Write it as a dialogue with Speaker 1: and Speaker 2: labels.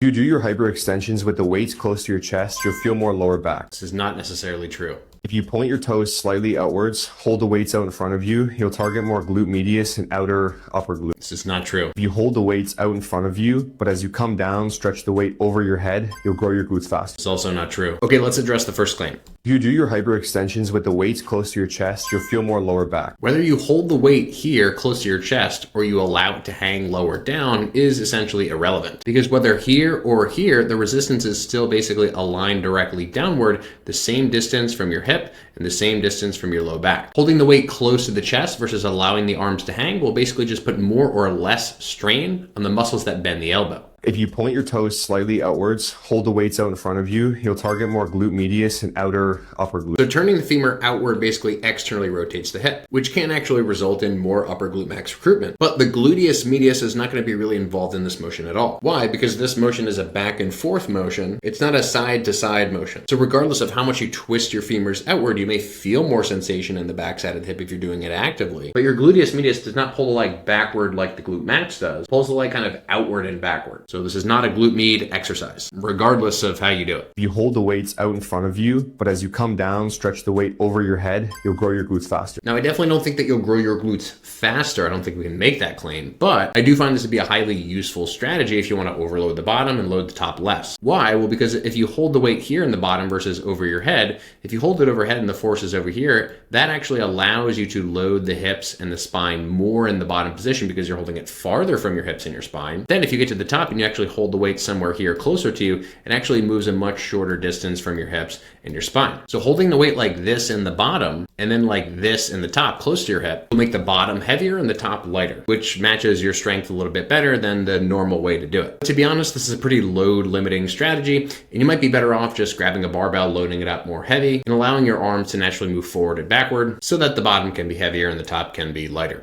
Speaker 1: If you do your hyperextensions with the weights close to your chest, you'll feel more lower back.
Speaker 2: This is not necessarily true.
Speaker 1: If you point your toes slightly outwards, hold the weights out in front of you, you'll target more glute medius and outer upper glutes.
Speaker 2: This is not true.
Speaker 1: If you hold the weights out in front of you, but as you come down, stretch the weight over your head, you'll grow your glutes faster.
Speaker 2: It's also not true. Okay, let's address the first claim.
Speaker 1: If you do your hyperextensions with the weights close to your chest, you'll feel more lower back.
Speaker 2: Whether you hold the weight here close to your chest or you allow it to hang lower down is essentially irrelevant. Because whether here or here, the resistance is still basically aligned directly downward, the same distance from your hip and the same distance from your low back. Holding the weight close to the chest versus allowing the arms to hang will basically just put more or less strain on the muscles that bend the elbow.
Speaker 1: If you point your toes slightly outwards, hold the weights out in front of you, you'll target more glute medius and outer upper glutes.
Speaker 2: So turning the femur outward basically externally rotates the hip, which can actually result in more upper glute max recruitment. But the gluteus medius is not going to be really involved in this motion at all. Why? Because this motion is a back and forth motion. It's not a side to side motion. So regardless of how much you twist your femurs outward, you may feel more sensation in the backside of the hip if you're doing it actively. But your gluteus medius does not pull the leg backward like the glute max does. It pulls the leg kind of outward and backward. So this is not a glute med exercise, regardless of how you do it.
Speaker 1: If you hold the weights out in front of you, but as you come down, stretch the weight over your head, you'll grow your glutes faster.
Speaker 2: Now, I definitely don't think that you'll grow your glutes faster. I don't think we can make that claim, but I do find this to be a highly useful strategy if you want to overload the bottom and load the top less. Why? Well, because if you hold the weight here in the bottom versus over your head, if you hold it overhead and the force is over here, that actually allows you to load the hips and the spine more in the bottom position because you're holding it farther from your hips and your spine. Then if you get to the top and you actually hold the weight somewhere here closer to you, it actually moves a much shorter distance from your hips and your spine. So holding the weight like this in the bottom and then like this in the top close to your hip will make the bottom heavier and the top lighter, which matches your strength a little bit better than the normal way to do it. To be honest, this is a pretty load limiting strategy, and you might be better off just grabbing a barbell, loading it up more heavy, and allowing your arms to naturally move forward and backward so that the bottom can be heavier and the top can be lighter.